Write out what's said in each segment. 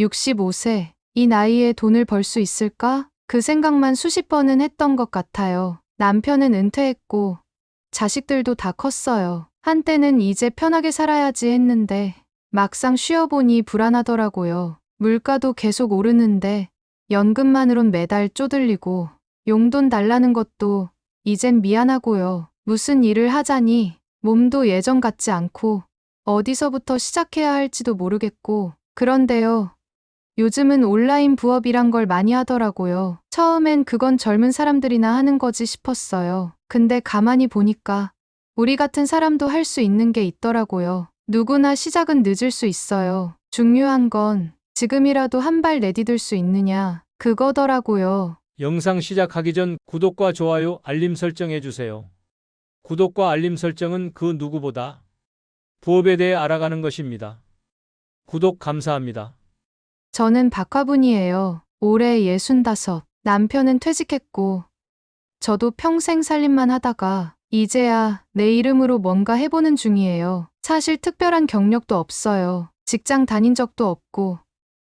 65세, 이 나이에 돈을 벌 수 있을까? 그 생각만 수십 번은 했던 것 같아요. 남편은 은퇴했고 자식들도 다 컸어요. 한때는 이제 편하게 살아야지 했는데 막상 쉬어보니 불안하더라고요. 물가도 계속 오르는데 연금만으론 매달 쪼들리고 용돈 달라는 것도 이젠 미안하고요. 무슨 일을 하자니 몸도 예전 같지 않고 어디서부터 시작해야 할지도 모르겠고. 그런데요. 요즘은 온라인 부업이란 걸 많이 하더라고요. 처음엔 그건 젊은 사람들이나 하는 거지 싶었어요. 근데 가만히 보니까 우리 같은 사람도 할 수 있는 게 있더라고요. 누구나 시작은 늦을 수 있어요. 중요한 건 지금이라도 한 발 내디딜 수 있느냐, 그거더라고요. 영상 시작하기 전 구독과 좋아요, 알림 설정 해주세요. 구독과 알림 설정은 그 누구보다 부업에 대해 알아가는 것입니다. 구독 감사합니다. 저는 박화분이에요. 올해 65. 남편은 퇴직했고 저도 평생 살림만 하다가 이제야 내 이름으로 뭔가 해보는 중이에요. 사실 특별한 경력도 없어요. 직장 다닌 적도 없고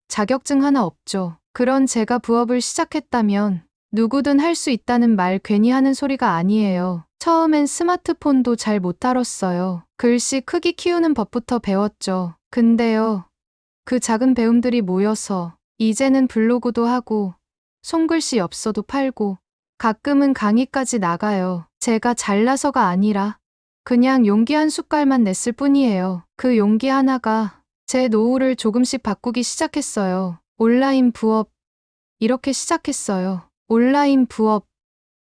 자격증 하나 없죠. 그런 제가 부업을 시작했다면 누구든 할 수 있다는 말 괜히 하는 소리가 아니에요. 처음엔 스마트폰도 잘 못 다뤘어요. 글씨 크기 키우는 법부터 배웠죠. 근데요. 그 작은 배움들이 모여서 이제는 블로그도 하고 손글씨 엽서도 팔고 가끔은 강의까지 나가요. 제가 잘나서가 아니라 그냥 용기 한 숟갈만 냈을 뿐이에요. 그 용기 하나가 제 노후를 조금씩 바꾸기 시작했어요. 온라인 부업. 이렇게 시작했어요. 온라인 부업.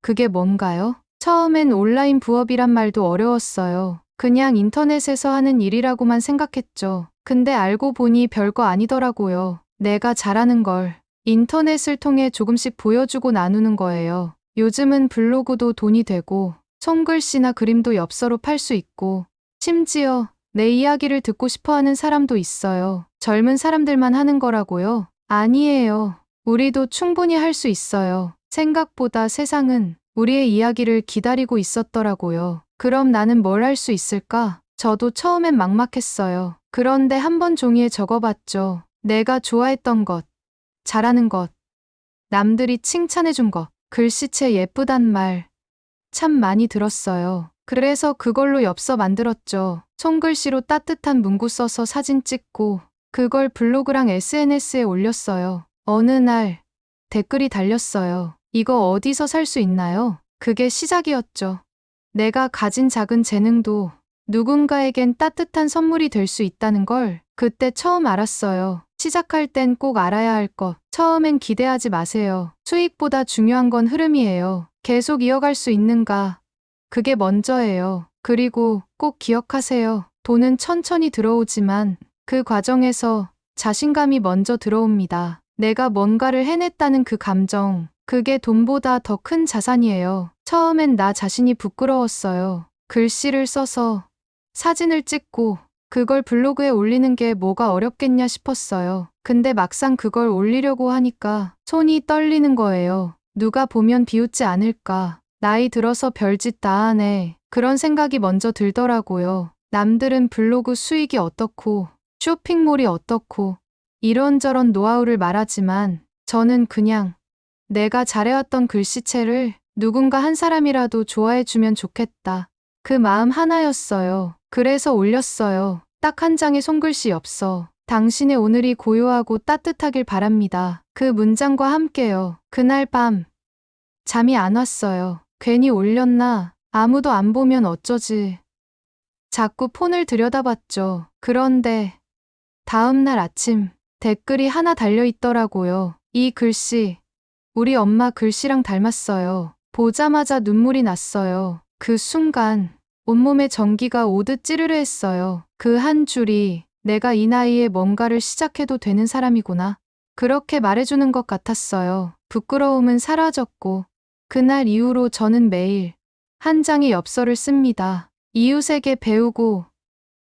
그게 뭔가요? 처음엔 온라인 부업이란 말도 어려웠어요. 그냥 인터넷에서 하는 일이라고만 생각했죠. 근데 알고 보니 별거 아니더라고요. 내가 잘하는 걸 인터넷을 통해 조금씩 보여주고 나누는 거예요. 요즘은 블로그도 돈이 되고 손글씨나 그림도 엽서로 팔 수 있고 심지어 내 이야기를 듣고 싶어 하는 사람도 있어요. 젊은 사람들만 하는 거라고요? 아니에요. 우리도 충분히 할 수 있어요. 생각보다 세상은 우리의 이야기를 기다리고 있었더라고요. 그럼 나는 뭘 할 수 있을까? 저도 처음엔 막막했어요. 그런데 한번 종이에 적어봤죠. 내가 좋아했던 것, 잘하는 것, 남들이 칭찬해준 것, 글씨체 예쁘단 말 참 많이 들었어요. 그래서 그걸로 엽서 만들었죠. 손글씨로 따뜻한 문구 써서 사진 찍고 그걸 블로그랑 SNS에 올렸어요. 어느 날 댓글이 달렸어요. 이거 어디서 살 수 있나요? 그게 시작이었죠. 내가 가진 작은 재능도 누군가에겐 따뜻한 선물이 될 수 있다는 걸 그때 처음 알았어요. 시작할 땐 꼭 알아야 할 것. 처음엔 기대하지 마세요. 수익보다 중요한 건 흐름이에요. 계속 이어갈 수 있는가. 그게 먼저예요. 그리고 꼭 기억하세요. 돈은 천천히 들어오지만 그 과정에서 자신감이 먼저 들어옵니다. 내가 뭔가를 해냈다는 그 감정. 그게 돈보다 더 큰 자산이에요. 처음엔 나 자신이 부끄러웠어요. 글씨를 써서 사진을 찍고 그걸 블로그에 올리는 게 뭐가 어렵겠냐 싶었어요. 근데 막상 그걸 올리려고 하니까 손이 떨리는 거예요. 누가 보면 비웃지 않을까. 나이 들어서 별짓 다 하네. 그런 생각이 먼저 들더라고요. 남들은 블로그 수익이 어떻고 쇼핑몰이 어떻고 이런저런 노하우를 말하지만 저는 그냥 내가 잘해왔던 글씨체를 누군가 한 사람이라도 좋아해주면 좋겠다. 그 마음 하나였어요. 그래서 올렸어요. 딱 한 장의 손글씨 엽서. 당신의 오늘이 고요하고 따뜻하길 바랍니다. 그 문장과 함께요. 그날 밤 잠이 안 왔어요. 괜히 올렸나? 아무도 안 보면 어쩌지? 자꾸 폰을 들여다봤죠. 그런데 다음 날 아침 댓글이 하나 달려 있더라고요. 이 글씨 우리 엄마 글씨랑 닮았어요. 보자마자 눈물이 났어요. 그 순간 온몸에 전기가 오듯 찌르르 했어요. 그 한 줄이 내가 이 나이에 뭔가를 시작해도 되는 사람이구나. 그렇게 말해주는 것 같았어요. 부끄러움은 사라졌고 그날 이후로 저는 매일 한 장의 엽서를 씁니다. 이웃에게 배우고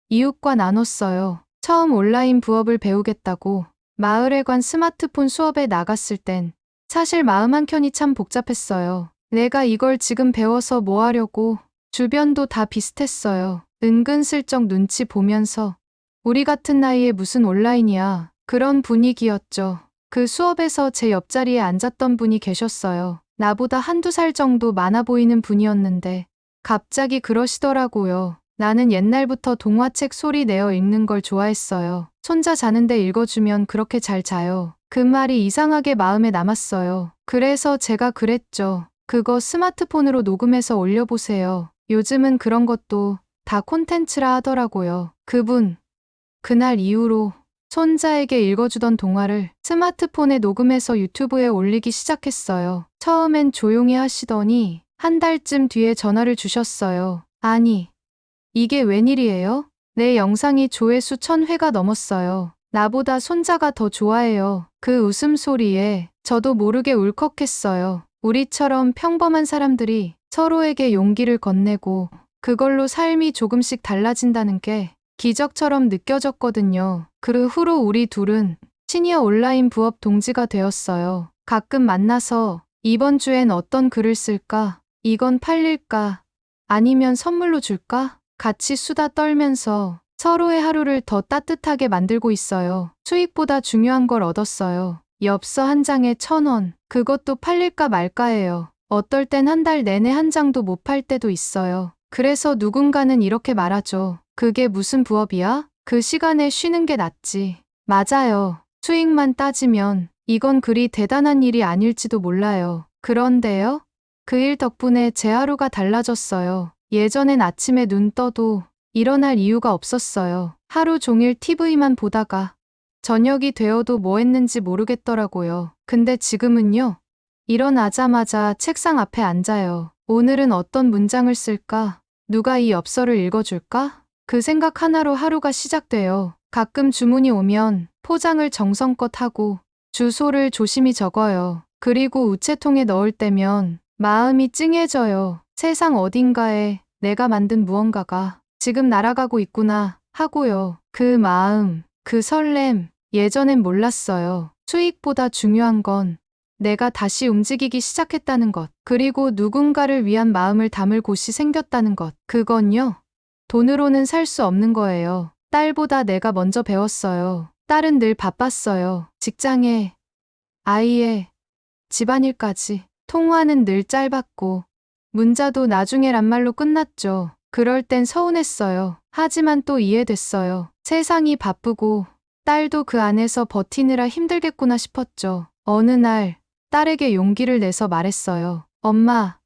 이웃과 나눴어요. 처음 온라인 부업을 배우겠다고 마을에 관 스마트폰 수업에 나갔을 땐 사실 마음 한켠이 참 복잡했어요. 내가 이걸 지금 배워서 뭐 하려고. 주변도 다 비슷했어요. 은근슬쩍 눈치 보면서 우리 같은 나이에 무슨 온라인이야. 그런 분위기였죠. 그 수업에서 제 옆자리에 앉았던 분이 계셨어요. 나보다 한두 살 정도 많아 보이는 분이었는데 갑자기 그러시더라고요. 나는 옛날부터 동화책 소리 내어 읽는 걸 좋아했어요. 손자 자는데 읽어주면 그렇게 잘 자요. 그 말이 이상하게 마음에 남았어요. 그래서 제가 그랬죠. 그거 스마트폰으로 녹음해서 올려보세요. 요즘은 그런 것도 다 콘텐츠라 하더라고요. 그날 이후로 손자에게 읽어주던 동화를 스마트폰에 녹음해서 유튜브에 올리기 시작했어요. 처음엔 조용히 하시더니 한 달쯤 뒤에 전화를 주셨어요. 아니, 이게 웬일이에요? 내 영상이 조회수 1000회가 넘었어요. 나보다 손자가 더 좋아해요. 그 웃음소리에 저도 모르게 울컥했어요. 우리처럼 평범한 사람들이 서로에게 용기를 건네고 그걸로 삶이 조금씩 달라진다는 게 기적처럼 느껴졌거든요. 그 후로 우리 둘은 시니어 온라인 부업 동지가 되었어요. 가끔 만나서 이번 주엔 어떤 글을 쓸까? 이건 팔릴까? 아니면 선물로 줄까? 같이 수다 떨면서 서로의 하루를 더 따뜻하게 만들고 있어요. 수익보다 중요한 걸 얻었어요. 엽서 한 장에 1000원. 그것도 팔릴까 말까예요. 어떨 땐 한 달 내내 한 장도 못 팔 때도 있어요. 그래서 누군가는 이렇게 말하죠. 그게 무슨 부업이야? 그 시간에 쉬는 게 낫지. 맞아요. 수익만 따지면 이건 그리 대단한 일이 아닐지도 몰라요. 그런데요? 그 일 덕분에 제 하루가 달라졌어요. 예전엔 아침에 눈 떠도 일어날 이유가 없었어요. 하루 종일 TV만 보다가 저녁이 되어도 뭐 했는지 모르겠더라고요. 근데 지금은요. 일어나자마자 책상 앞에 앉아요. 오늘은 어떤 문장을 쓸까? 누가 이 엽서를 읽어줄까? 그 생각 하나로 하루가 시작돼요. 가끔 주문이 오면 포장을 정성껏 하고 주소를 조심히 적어요. 그리고 우체통에 넣을 때면 마음이 찡해져요. 세상 어딘가에 내가 만든 무언가가 지금 날아가고 있구나 하고요. 그 마음, 그 설렘, 예전엔 몰랐어요. 수익보다 중요한 건 내가 다시 움직이기 시작했다는 것, 그리고 누군가를 위한 마음을 담을 곳이 생겼다는 것. 그건요, 돈으로는 살 수 없는 거예요. 딸보다 내가 먼저 배웠어요. 딸은 늘 바빴어요. 직장에, 아이에, 집안일까지. 통화는 늘 짧았고, 문자도 나중에란 말로 끝났죠. 그럴 땐 서운했어요. 하지만 또 이해됐어요. 세상이 바쁘고, 딸도 그 안에서 버티느라 힘들겠구나 싶었죠. 어느 날, 딸에게 용기를 내서 말했어요. 엄마,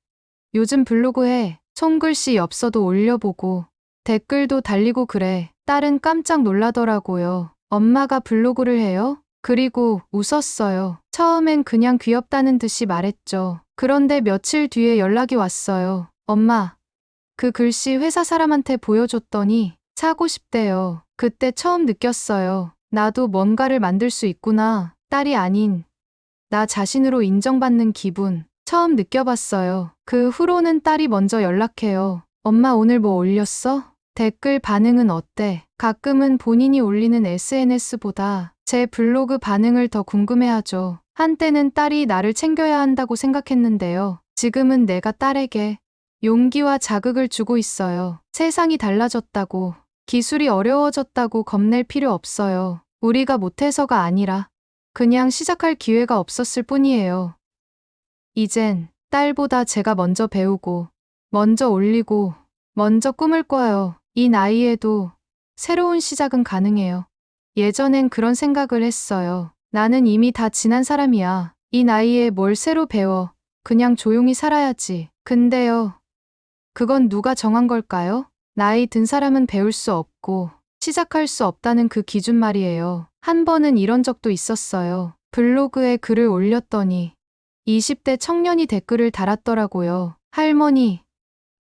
요즘 블로그에 손글씨 엽서도 올려보고 댓글도 달리고 그래. 딸은 깜짝 놀라더라고요. 엄마가 블로그를 해요? 그리고 웃었어요. 처음엔 그냥 귀엽다는 듯이 말했죠. 그런데 며칠 뒤에 연락이 왔어요. 엄마, 그 글씨 회사 사람한테 보여줬더니 사고 싶대요. 그때 처음 느꼈어요. 나도 뭔가를 만들 수 있구나. 딸이 아닌 나 자신으로 인정받는 기분 처음 느껴봤어요. 그 후로는 딸이 먼저 연락해요. 엄마 오늘 뭐 올렸어? 댓글 반응은 어때? 가끔은 본인이 올리는 SNS보다 제 블로그 반응을 더 궁금해하죠. 한때는 딸이 나를 챙겨야 한다고 생각했는데요. 지금은 내가 딸에게 용기와 자극을 주고 있어요. 세상이 달라졌다고, 기술이 어려워졌다고 겁낼 필요 없어요. 우리가 못해서가 아니라 그냥 시작할 기회가 없었을 뿐이에요. 이젠 딸보다 제가 먼저 배우고, 먼저 올리고, 먼저 꿈을 꿔요. 이 나이에도 새로운 시작은 가능해요. 예전엔 그런 생각을 했어요. 나는 이미 다 지난 사람이야. 이 나이에 뭘 새로 배워. 그냥 조용히 살아야지. 근데요. 그건 누가 정한 걸까요? 나이 든 사람은 배울 수 없고 시작할 수 없다는 그 기준 말이에요. 한 번은 이런 적도 있었어요. 블로그에 글을 올렸더니 20대 청년이 댓글을 달았더라고요. 할머니,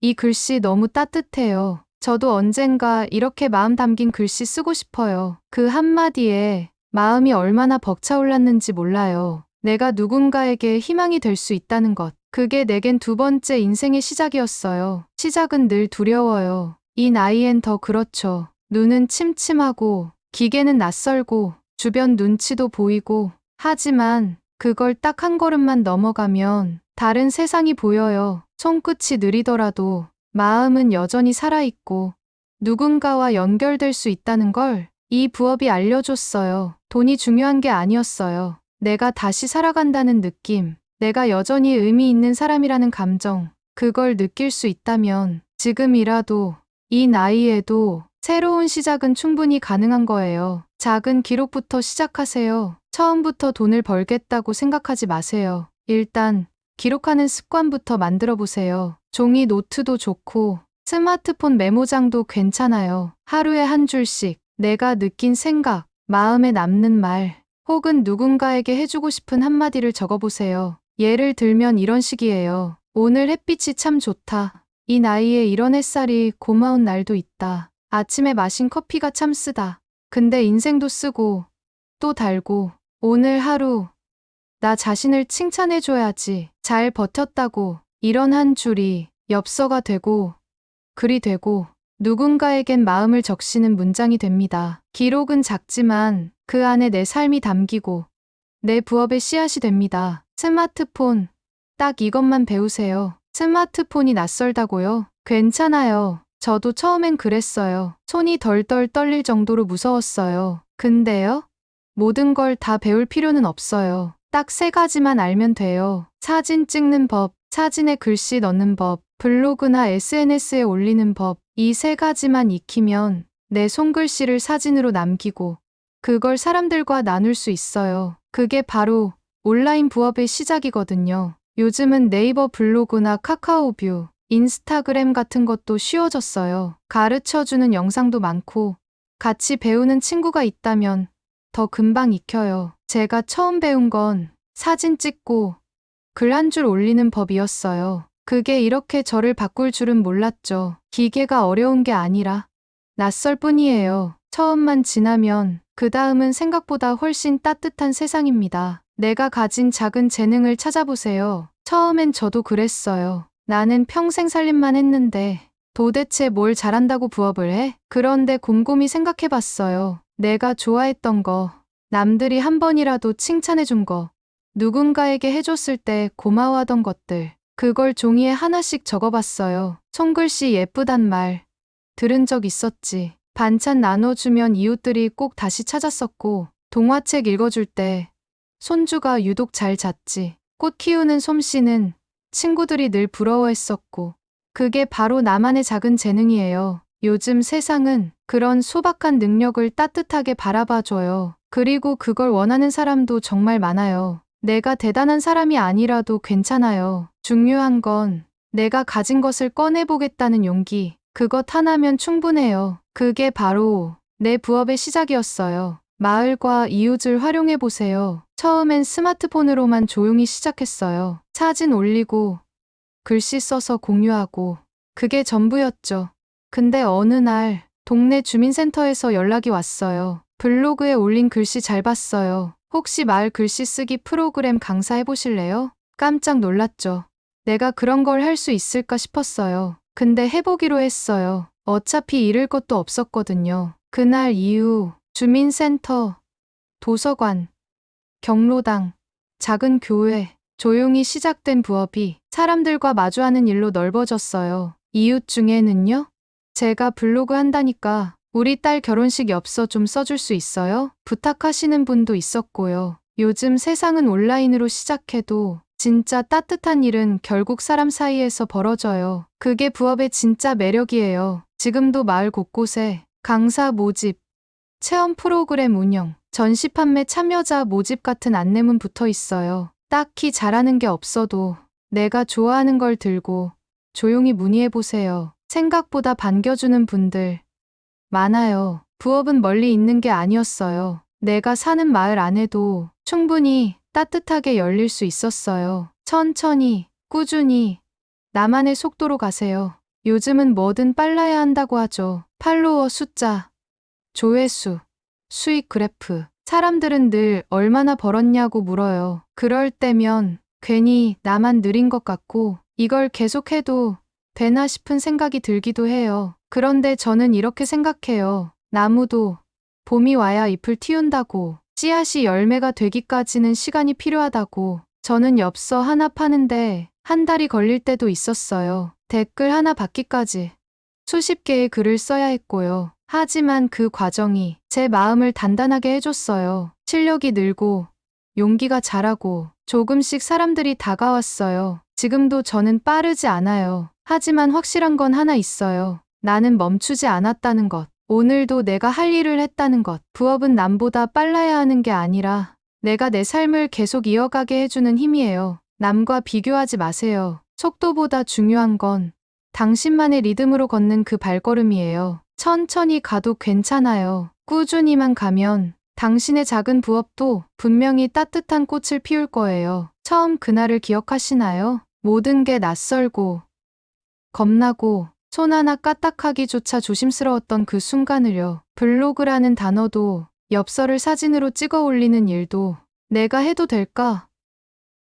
이 글씨 너무 따뜻해요. 저도 언젠가 이렇게 마음 담긴 글씨 쓰고 싶어요. 그 한마디에 마음이 얼마나 벅차올랐는지 몰라요. 내가 누군가에게 희망이 될 수 있다는 것. 그게 내겐 두 번째 인생의 시작이었어요. 시작은 늘 두려워요. 이 나이엔 더 그렇죠. 눈은 침침하고, 기계는 낯설고, 주변 눈치도 보이고, 하지만 그걸 딱 한 걸음만 넘어가면 다른 세상이 보여요. 손끝이 느리더라도 마음은 여전히 살아있고 누군가와 연결될 수 있다는 걸 이 부업이 알려줬어요. 돈이 중요한 게 아니었어요. 내가 다시 살아간다는 느낌, 내가 여전히 의미 있는 사람이라는 감정, 그걸 느낄 수 있다면 지금이라도, 이 나이에도 새로운 시작은 충분히 가능한 거예요. 작은 기록부터 시작하세요. 처음부터 돈을 벌겠다고 생각하지 마세요. 일단 기록하는 습관부터 만들어 보세요. 종이 노트도 좋고 스마트폰 메모장도 괜찮아요. 하루에 한 줄씩 내가 느낀 생각, 마음에 남는 말, 혹은 누군가에게 해주고 싶은 한마디를 적어보세요. 예를 들면 이런 식이에요. 오늘 햇빛이 참 좋다. 이 나이에 이런 햇살이 고마운 날도 있다. 아침에 마신 커피가 참 쓰다. 근데 인생도 쓰고 또 달고 오늘 하루 나 자신을 칭찬해줘야지. 잘 버텼다고. 이런 한 줄이 엽서가 되고 글이 되고 누군가에겐 마음을 적시는 문장이 됩니다. 기록은 작지만 그 안에 내 삶이 담기고 내 부업의 씨앗이 됩니다. 스마트폰, 딱 이것만 배우세요. 스마트폰이 낯설다고요? 괜찮아요. 저도 처음엔 그랬어요. 손이 덜덜 떨릴 정도로 무서웠어요. 근데요? 모든 걸 다 배울 필요는 없어요. 딱 3가지만 알면 돼요. 사진 찍는 법, 사진에 글씨 넣는 법, 블로그나 SNS에 올리는 법. 이 3가지만 익히면 내 손글씨를 사진으로 남기고 그걸 사람들과 나눌 수 있어요. 그게 바로 온라인 부업의 시작이거든요. 요즘은 네이버 블로그나 카카오뷰, 인스타그램 같은 것도 쉬워졌어요. 가르쳐주는 영상도 많고 같이 배우는 친구가 있다면 더 금방 익혀요. 제가 처음 배운 건 사진 찍고 글 한 줄 올리는 법이었어요. 그게 이렇게 저를 바꿀 줄은 몰랐죠. 기계가 어려운 게 아니라 낯설 뿐이에요. 처음만 지나면 그 다음은 생각보다 훨씬 따뜻한 세상입니다. 내가 가진 작은 재능을 찾아보세요. 처음엔 저도 그랬어요. 나는 평생 살림만 했는데 도대체 뭘 잘한다고 부업을 해? 그런데 곰곰이 생각해봤어요. 내가 좋아했던 거, 남들이 한 번이라도 칭찬해준 거, 누군가에게 해줬을 때 고마워하던 것들, 그걸 종이에 하나씩 적어봤어요. 손글씨 예쁘단 말 들은 적 있었지. 반찬 나눠주면 이웃들이 꼭 다시 찾았었고, 동화책 읽어줄 때 손주가 유독 잘 잤지. 꽃 키우는 솜씨는 친구들이 늘 부러워했었고, 그게 바로 나만의 작은 재능이에요. 요즘 세상은 그런 소박한 능력을 따뜻하게 바라봐줘요. 그리고 그걸 원하는 사람도 정말 많아요. 내가 대단한 사람이 아니라도 괜찮아요. 중요한 건 내가 가진 것을 꺼내보겠다는 용기. 그것 하나면 충분해요. 그게 바로 내 부업의 시작이었어요. 마을과 이웃을 활용해보세요. 처음엔 스마트폰으로만 조용히 시작했어요. 사진 올리고 글씨 써서 공유하고 그게 전부였죠. 근데 어느 날 동네 주민센터에서 연락이 왔어요. 블로그에 올린 글씨 잘 봤어요. 혹시 마을 글씨 쓰기 프로그램 강사해보실래요? 깜짝 놀랐죠. 내가 그런 걸 할 수 있을까 싶었어요. 근데 해보기로 했어요. 어차피 잃을 것도 없었거든요. 그날 이후 주민센터, 도서관, 경로당, 작은 교회, 조용히 시작된 부업이 사람들과 마주하는 일로 넓어졌어요. 이웃 중에는요? 제가 블로그 한다니까 우리 딸 결혼식 엽서 좀 써줄 수 있어요? 부탁하시는 분도 있었고요. 요즘 세상은 온라인으로 시작해도 진짜 따뜻한 일은 결국 사람 사이에서 벌어져요. 그게 부업의 진짜 매력이에요. 지금도 마을 곳곳에 강사 모집, 체험 프로그램 운영, 전시 판매 참여자 모집 같은 안내문 붙어 있어요. 딱히 잘하는 게 없어도 내가 좋아하는 걸 들고 조용히 문의해보세요. 생각보다 반겨주는 분들 많아요. 부업은 멀리 있는 게 아니었어요. 내가 사는 마을 안에도 충분히 따뜻하게 열릴 수 있었어요. 천천히, 꾸준히, 나만의 속도로 가세요. 요즘은 뭐든 빨라야 한다고 하죠. 팔로워 숫자, 조회수, 수익 그래프. 사람들은 늘 얼마나 벌었냐고 물어요. 그럴 때면 괜히 나만 느린 것 같고 이걸 계속해도 되나 싶은 생각이 들기도 해요. 그런데 저는 이렇게 생각해요. 나무도 봄이 와야 잎을 틔운다고, 씨앗이 열매가 되기까지는 시간이 필요하다고. 저는 엽서 하나 파는데 한 달이 걸릴 때도 있었어요. 댓글 하나 받기까지 수십 개의 글을 써야 했고요. 하지만 그 과정이 제 마음을 단단하게 해줬어요. 실력이 늘고 용기가 자라고 조금씩 사람들이 다가왔어요. 지금도 저는 빠르지 않아요. 하지만 확실한 건 하나 있어요. 나는 멈추지 않았다는 것. 오늘도 내가 할 일을 했다는 것. 부업은 남보다 빨라야 하는 게 아니라 내가 내 삶을 계속 이어가게 해주는 힘이에요. 남과 비교하지 마세요. 속도보다 중요한 건 당신만의 리듬으로 걷는 그 발걸음이에요. 천천히 가도 괜찮아요. 꾸준히만 가면 당신의 작은 부업도 분명히 따뜻한 꽃을 피울 거예요. 처음 그날을 기억하시나요? 모든 게 낯설고 겁나고 손 하나 까딱하기조차 조심스러웠던 그 순간을요. 블로그라는 단어도 엽서를 사진으로 찍어 올리는 일도 내가 해도 될까?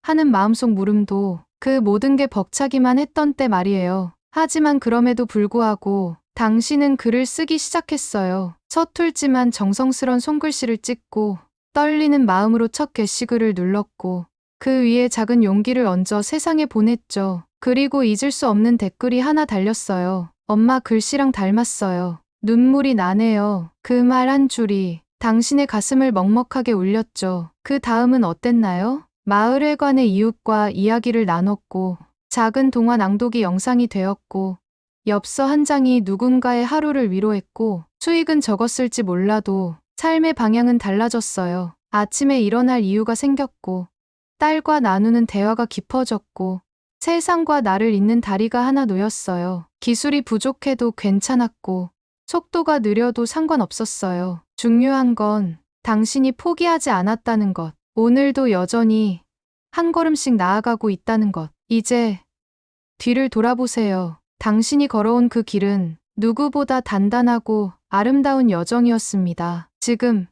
하는 마음속 물음도 그 모든 게 벅차기만 했던 때 말이에요. 하지만 그럼에도 불구하고 당신은 글을 쓰기 시작했어요. 서툴지만 정성스런 손글씨를 찍고 떨리는 마음으로 첫 게시글을 눌렀고 그 위에 작은 용기를 얹어 세상에 보냈죠. 그리고 잊을 수 없는 댓글이 하나 달렸어요. 엄마 글씨랑 닮았어요. 눈물이 나네요. 그 말 한 줄이 당신의 가슴을 먹먹하게 울렸죠. 그 다음은 어땠나요? 마을에 관의 이웃과 이야기를 나눴고 작은 동화 낭독이 영상이 되었고 엽서 한 장이 누군가의 하루를 위로했고 수익은 적었을지 몰라도 삶의 방향은 달라졌어요. 아침에 일어날 이유가 생겼고 딸과 나누는 대화가 깊어졌고 세상과 나를 잇는 다리가 하나 놓였어요. 기술이 부족해도 괜찮았고 속도가 느려도 상관없었어요. 중요한 건 당신이 포기하지 않았다는 것. 오늘도 여전히 한 걸음씩 나아가고 있다는 것. 이제 뒤를 돌아보세요. 당신이 걸어온 그 길은 누구보다 단단하고 아름다운 여정이었습니다. 지금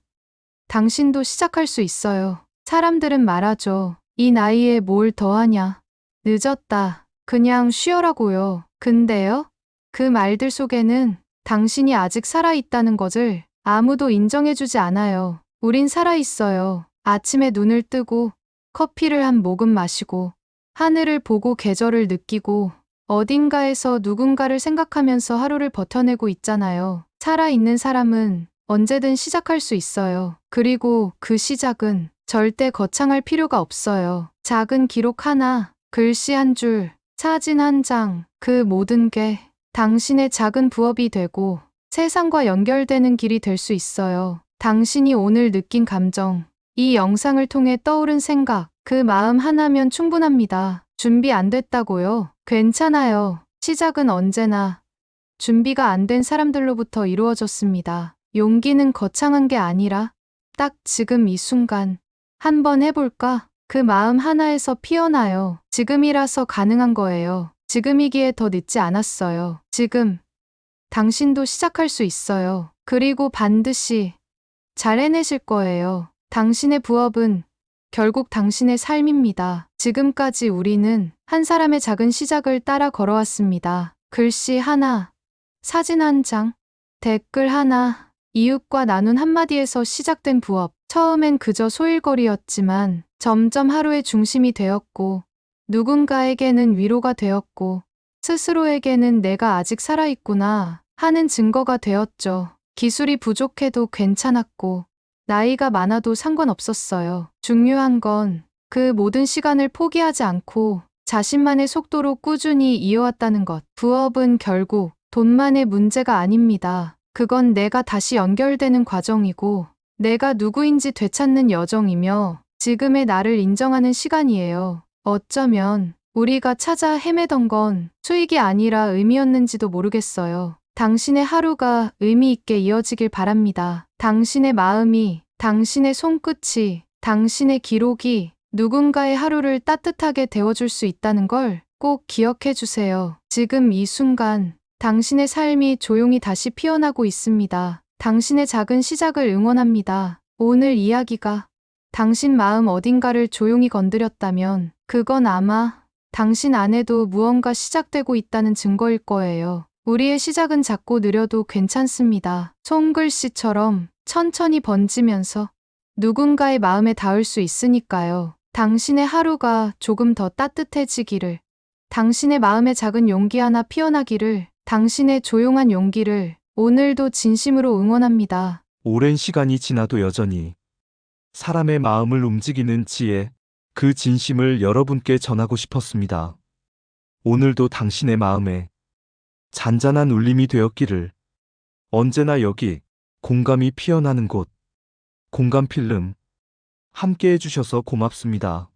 당신도 시작할 수 있어요. 사람들은 말하죠. 이 나이에 뭘 더 하냐. 늦었다. 그냥 쉬어라고요. 근데요? 그 말들 속에는 당신이 아직 살아있다는 것을 아무도 인정해주지 않아요. 우린 살아있어요. 아침에 눈을 뜨고 커피를 한 모금 마시고 하늘을 보고 계절을 느끼고 어딘가에서 누군가를 생각하면서 하루를 버텨내고 있잖아요. 살아있는 사람은 언제든 시작할 수 있어요. 그리고 그 시작은 절대 거창할 필요가 없어요. 작은 기록 하나, 글씨 한 줄, 사진 한 장, 그 모든 게 당신의 작은 부업이 되고 세상과 연결되는 길이 될 수 있어요. 당신이 오늘 느낀 감정, 이 영상을 통해 떠오른 생각, 그 마음 하나면 충분합니다. 준비 안 됐다고요? 괜찮아요. 시작은 언제나 준비가 안 된 사람들로부터 이루어졌습니다. 용기는 거창한 게 아니라 딱 지금 이 순간 한번 해볼까? 그 마음 하나에서 피어나요. 지금이라서 가능한 거예요. 지금이기에 더 늦지 않았어요. 지금 당신도 시작할 수 있어요. 그리고 반드시 잘 해내실 거예요. 당신의 부업은 결국 당신의 삶입니다. 지금까지 우리는 한 사람의 작은 시작을 따라 걸어왔습니다. 글씨 하나, 사진 한 장, 댓글 하나, 이웃과 나눈 한마디에서 시작된 부업. 처음엔 그저 소일거리였지만 점점 하루의 중심이 되었고 누군가에게는 위로가 되었고 스스로에게는 내가 아직 살아있구나 하는 증거가 되었죠. 기술이 부족해도 괜찮았고 나이가 많아도 상관없었어요. 중요한 건 그 모든 시간을 포기하지 않고 자신만의 속도로 꾸준히 이어왔다는 것. 부업은 결국 돈만의 문제가 아닙니다. 그건 내가 다시 연결되는 과정이고 내가 누구인지 되찾는 여정이며 지금의 나를 인정하는 시간이에요. 어쩌면 우리가 찾아 헤매던 건 수익이 아니라 의미였는지도 모르겠어요. 당신의 하루가 의미 있게 이어지길 바랍니다. 당신의 마음이, 당신의 손끝이, 당신의 기록이 누군가의 하루를 따뜻하게 데워줄 수 있다는 걸 꼭 기억해 주세요. 지금 이 순간 당신의 삶이 조용히 다시 피어나고 있습니다. 당신의 작은 시작을 응원합니다. 오늘 이야기가 당신 마음 어딘가를 조용히 건드렸다면 그건 아마 당신 안에도 무언가 시작되고 있다는 증거일 거예요. 우리의 시작은 작고 느려도 괜찮습니다. 손글씨처럼 천천히 번지면서 누군가의 마음에 닿을 수 있으니까요. 당신의 하루가 조금 더 따뜻해지기를, 당신의 마음에 작은 용기 하나 피어나기를, 당신의 조용한 용기를 오늘도 진심으로 응원합니다. 오랜 시간이 지나도 여전히 사람의 마음을 움직이는 지혜, 그 진심을 여러분께 전하고 싶었습니다. 오늘도 당신의 마음에 잔잔한 울림이 되었기를. 언제나 여기 공감이 피어나는 곳, 공감 필름 함께 해주셔서 고맙습니다.